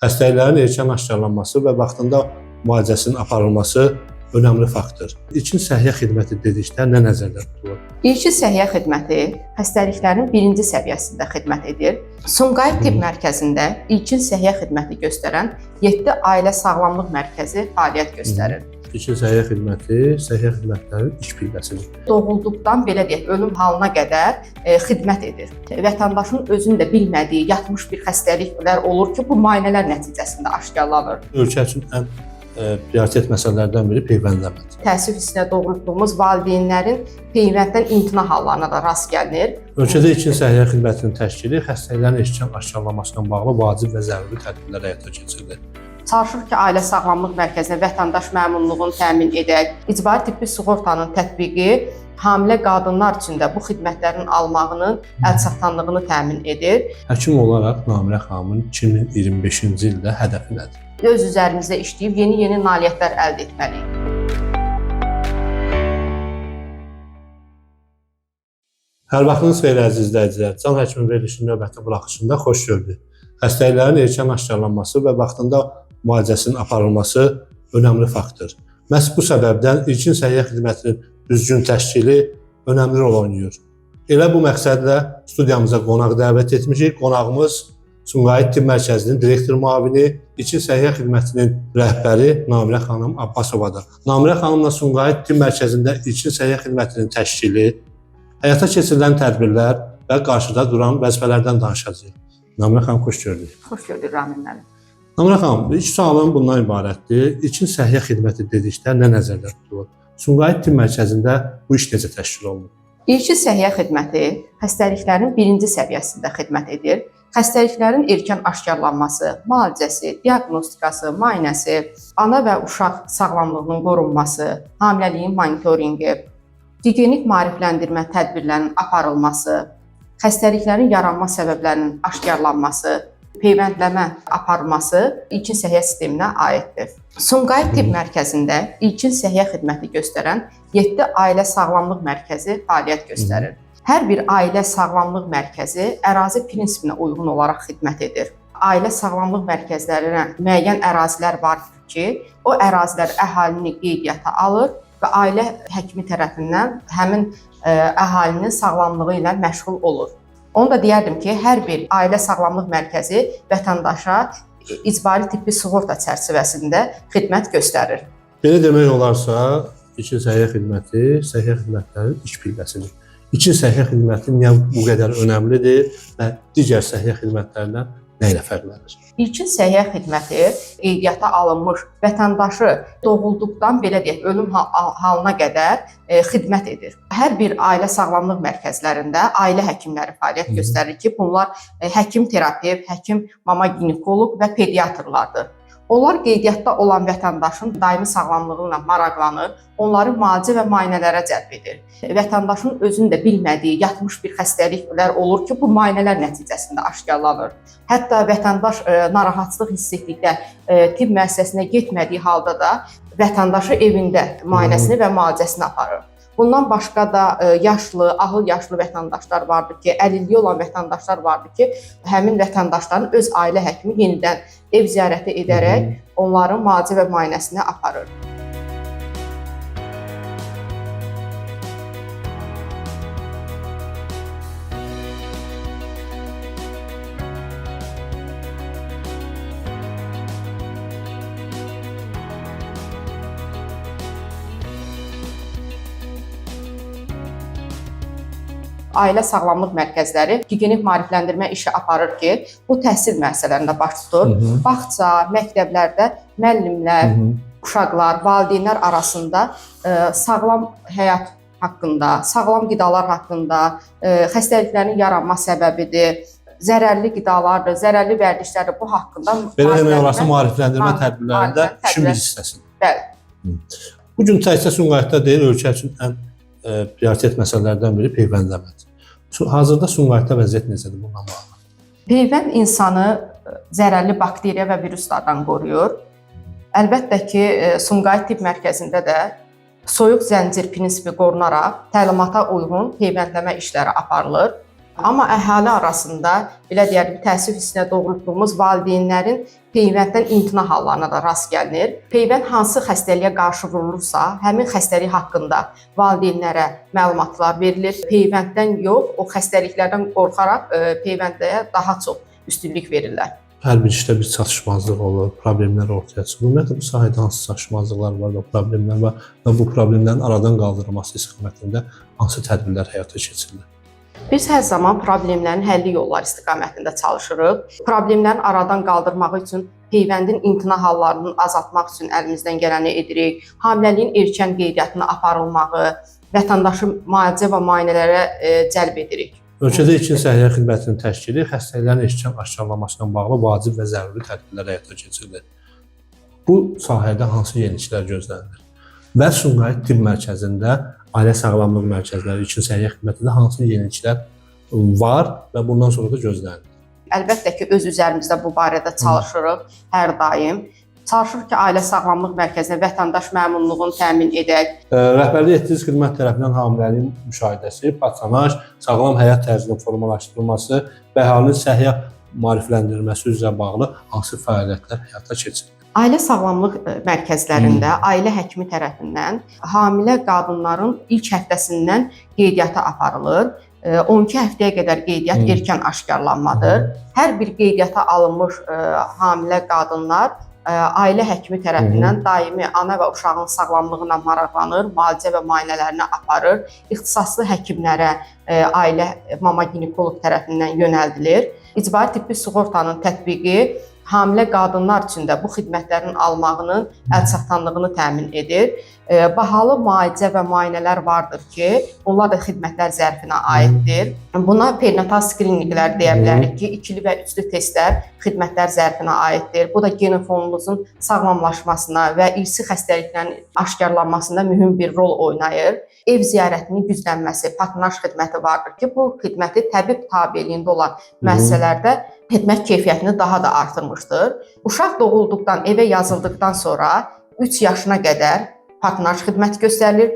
Xəstəliklərin erkən aşkarlanması və vaxtında müalicəsinin aparılması önəmli faktor. İlkin səhiyyə xidməti dedikdə nə nəzərdə tutulur? İlkin səhiyyə xidməti xəstəliklərin birinci səviyyəsində xidmət edir. Sumqayıt Tibb Mərkəzində ilkin səhiyyə xidməti göstərən 7 ailə sağlamlıq mərkəzi fəaliyyət göstərir. İlkin səhiyyə xidməti səhiyyə xidmətlərinin iç pilləsidir. Doğulduqdan belə deyək, ölüm halına qədər xidmət edir. Vətəndaşın özünün də bilmədiyi yatmış bir xəstəliklər olur ki, bu müayinələr nəticəsində aşkarlanır. Ölkə üçün ən prioritet məsələlərdən biri peyvəndləmədir. Təəssüf hissinə doğrultduğumuz valideynlərin peyvənddən imtina hallarına da rast gəlinir. Ölkədə ilkin səhiyyə xidmətinin təşkili xəstəliklərin erkən aşkarlanmasına bağlı vacib və zəruri tədbirlər həyata keçirilir. Çalışır ki, ailə sağlamlıq mərkəzinə vətəndaş məmnunluğunu təmin edək. İcbari tibbi sığortanın tətbiqi hamilə qadınlar üçün də bu xidmətlərin almağının əlçatanlığını təmin edir. Həkim olaraq Namilə xanımın 2025-ci ildə hədəfi nədir? Öz üzərimizdə işləyib yeni nailiyyətlər əldə etməliyik. Hər vaxtınız xeyir əziz izləyicilər. Can Həkimi verilişinin növbəti buraxılışında xoş gördük. Xəstəliklərin erkən aşkarlanması və vaxtında müalicəsinin aparılması önəmli faktor. Məhz bu səbəbdən ilkin səhiyyə xidmətinin düzgün təşkili önəmli rol oynayır. Elə bu məqsədlə studiyamıza qonaq dəvət etmişik. Qonağımız Sumqayıt Tibb Mərkəzinin direktor müavini, ilkin səhiyyə xidmətinin rəhbəri Namilə xanım Abbasovadır. Namilə xanımla Sumqayıt Tibb Mərkəzində ilkin səhiyyə xidmətinin təşkili, həyata keçirilən tədbirlər və qarşıda duran vəzifələrdən danışacağıq. Namilə xanım, xoş gördük. Xoş gördük Ramin müəllim. Namilə xanım, ilk sualım bundan ibarətdir. İlkin səhiyyə xidməti dedikdə nə nəzərdə tutulur? Sumqayıt Tibb Mərkəzində bu iş necə təşkil olunur? İlkin səhiyyə xidməti xəstəliklərin birinci səviyyəsində xidmət edir. Xəstəliklərin erkən aşkarlanması, müalicəsi, diaqnostikası, müayinəsi, ana və uşaq sağlamlığının qorunması, hamiləliyin monitorinqi, gigiyenik maarifləndirmə tədbirlərinin aparılması, xəstəliklərin yaranma səbəblərinin aşkarlanması, peyvəndləmə aparılması ilkin səhiyyə sisteminə aiddir. Sumqayıt Tibb Mərkəzində ilkin səhiyyə xidməti göstərən 7 ailə sağlamlıq mərkəzi fəaliyyət göstərir. Hər bir ailə sağlamlıq mərkəzi ərazi prinsipinə uyğun olaraq xidmət edir. Ailə sağlamlıq mərkəzlərinə müəyyən ərazilər var ki, o ərazilər əhalini qeydiyyata alır və ailə həkimi tərəfindən həmin əhalinin sağlamlığı ilə məşğul olur. Onu da deyərdim ki, hər bir ailə sağlamlıq mərkəzi vətəndaşa icbari tibbi sığorta çərçivəsində xidmət göstərir. Belə demək olarsa, ilkin səhiyyə xidməti səhiyyə xidmətlərinin iç pilləsidir. İlkin səhiyyə xidməti niyə bu qədər önəmlidir və digər səhiyyə xidmətlərindən nə ilə fərqlənir? İlkin səhiyyə xidməti qeydiyyata alınmış vətəndaşı doğulduqdan belə deyək, ölüm halına qədər xidmət edir. Hər bir ailə sağlamlıq mərkəzlərində ailə həkimləri fəaliyyət göstərir ki, bunlar həkim terapevt, həkim mama ginekoloq və pediatrlardır. Onlar qeydiyyatda olan vətəndaşın daimi sağlamlığı ilə maraqlanır, onları müalicə və müayinələrə cəlb edir. Vətəndaşın özünün də bilmədiyi yatmış bir xəstəliklər olur ki, bu müayinələr nəticəsində aşkarlanır. Hətta vətəndaş narahatlıq hiss etdikdə tibb müəssisəsinə getmədiyi halda da vətəndaşı evində müayinəsini və müalicəsini aparır. Bundan başqa da yaşlı, ahıl yaşlı vətəndaşlar vardır ki, əlilliyi olan vətəndaşlar vardır ki, həmin vətəndaşların öz ailə həkimi yenidən ev ziyarəti edərək onların müalicə və müayinəsini aparır. Ailə sağlamlıq mərkəzləri gigiyenik maarifləndirmə işi aparır ki, bu təhsil müəssisələrində baş tutur. Bağça, məktəblərdə müəllimlər, uşaqlar, valideynlər arasında sağlam həyat haqqında, sağlam qidalar haqqında, xəstəliklərin yaranma səbəbidir, zərərli qidalardır, zərərli vərdişlərdir, bu haqqında belə demək olarsa maarifləndirmə tədbirlərində işin bir hissəsidir. Bəli. Bu gün təkcə Sumqayıtda deyil, ölkə üçün ən prioritet məsələlərdən biri peyvəndləmədir. Hazırda Sumqayıtda vəziyyət necədir bununla bağlı? Peyvənd insanı zərərli bakteriya və viruslardan qoruyur. Əlbəttə ki, Sumqayıt Tibb Mərkəzində də soyuq zəncir prinsipi qorunaraq təlimata uyğun peyvəndləmə işləri aparılır. Amma əhali arasında belə deyək, təəssüf hissinə doğrultduğumuz valideynlərin peyvənddən imtina hallarına da rast gəlinir. Peyvənd hansı xəstəliyə qarşı vurulursa, həmin xəstəlik haqqında valideynlərə məlumatlar verilir. Peyvənddən yox, o xəstəliklərdən qorxaraq peyvəndəyə daha çox üstünlük verirlər. Hər bir işdə bir çatışmazlıq olur, problemlər ortaya çıxır. Ümumiyyətlə bu sahədə hansı çatışmazlıqlar var və problemlər var və bu problemlərin aradan qaldırılması istiqamətində hansı tədbirlər həyata keçirilir? Biz hər zaman problemlərin həlli yolları istiqamətində çalışırıq. Problemlərin aradan qaldırmaq üçün peyvəndin imtina hallarını azaltmaq üçün əlimizdən gələni edirik. Hamiləliyin erkən qeydiyyatına aparılmağı, vətəndaşı müalicə və müayinələrə cəlb edirik. Ölkədə ilkin səhiyyə xidmətinin təşkili xəstəliklərin erkən aşkarlanması ilə bağlı vacib və zəruri tədbirlər həyata keçirilir. Bu sahədə hansı yeniliklər gözlənilir? Və Sumqayıt Tibb Mərkəzində, ailə sağlamlıq mərkəzləri, ilkin səhiyyə xidmətində hansı yeniliklər var və bundan sonra da gözlənilir? Əlbəttə ki, öz üzərimizdə bu barədə çalışırıq hər daim. Çalışırıq ki, ailə sağlamlıq mərkəzinə vətəndaş məmnunluğunu təmin edək. Rəhbərlik etdiyiniz xidmət tərəfindən hamiləliyin müşahidəsi, patronaj, sağlam həyat tərzinin formalaşdırılması və əhalinin səhiyyə maarifləndirilməsi üzrə bağlı hansı fəaliyyətlər həyata keçirilir? Ailə sağlamlıq mərkəzlərində ailə həkimi tərəfindən hamilə qadınların ilk həftəsindən qeydiyyata aparılır. 12 həftəyə qədər qeydiyyat erkən aşkarlanmadır. Hər bir qeydiyyata alınmış hamilə qadınlar ailə həkimi tərəfindən daimi ana və uşağın sağlamlığına maraqlanır, müalicə və müayinələrini aparır. İxtisaslı həkimlərə ailə mama ginekoloq tərəfindən yönəldilir. İcbari tibbi sığortanın tətbiqi hamilə qadınlar üçün də bu xidmətlərin almağının əlçatanlığını təmin edir. Bahalı müalicə və müayinələr vardır ki, onlar da xidmətlər zərfinə aiddir. Buna perinatal skrininqlər deyə bilərik ki, ikili və üçlü testlər xidmətlər zərfinə aiddir. Bu da genofonumuzun sağlamlaşmasına və irsi xəstəliklərin aşkarlanmasında mühüm bir rol oynayır. Ev ziyarətinin güclənməsi, patronaj xidməti vardır ki, bu xidməti təbib tabeliyində olan müəssisələrdə xidmət keyfiyyətini daha da artırmışdır. Uşaq doğulduqdan, evə yazıldıqdan sonra 3 yaşına qədər patronaj xidməti göstərilir.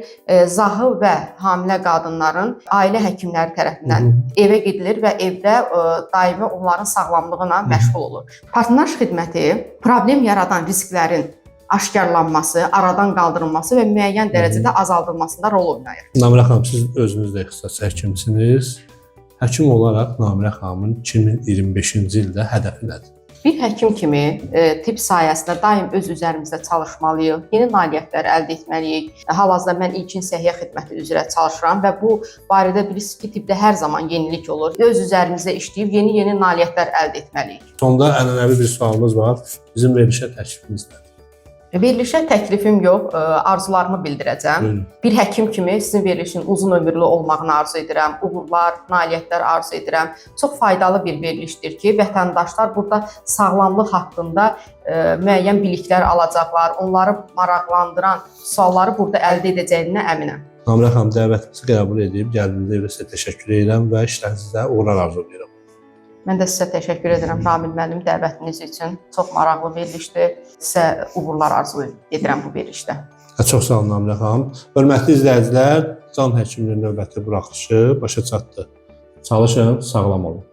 Zahı və hamilə qadınların ailə həkimləri tərəfindən evə gedilir və evdə daimi onların sağlamlığına məşğul olur. Patronaj xidməti problem yaradan risklərin aşkarlanması, aradan qaldırılması və müəyyən dərəcədə azaldılmasında rol oynayır. Namirə xanım, siz özünüz də ixtisas həkimsiniz. Həkim olaraq Namirə xanımın 2025-ci ildə hədəfi nədir? Bir həkim kimi tibb sahəsində daim öz üzərimizdə çalışmalıyıq, yeni nailiyyətlər əldə etməliyik. Hal-hazırda mən ilkin səhiyyə xidməti üzrə çalışıram və bu barədə bilirsiniz ki, tibbdə hər zaman yenilik olur. Öz üzərimizdə işləyib yeni nailiyyətlər əldə etməliyik. Sonda ənənəvi bir sualımız var. Bizim verilişə təklifimiz nədir? Verilişə təklifim yox, arzularımı bildirəcəm. Bir həkim kimi sizin verilişin uzun ömürlü olmağını arzu edirəm, uğurlar, nailiyyətlər arzu edirəm. Çox faydalı bir verilişdir ki, vətəndaşlar burada sağlamlıq haqqında müəyyən biliklər alacaqlar, onları maraqlandıran sualları burada əldə edəcəyinə əminəm. Namirə xanım, dəvətimizi qəbul edib gəldiyinizdə sizə təşəkkür edirəm və işlərinizdə uğurlar arzu edirəm. Mən də sizə təşəkkür edirəm Ramil müəllim dəvətiniz üçün. Çox maraqlı verilişdir. Sizə uğurlar arzu edirəm bu verilişdə. Çox sağ olun Namirə xanım. Hörmətli izləyicilər, Can Həkiminin növbəti buraxılışı başa çatdı. Çalışın, sağlam olun.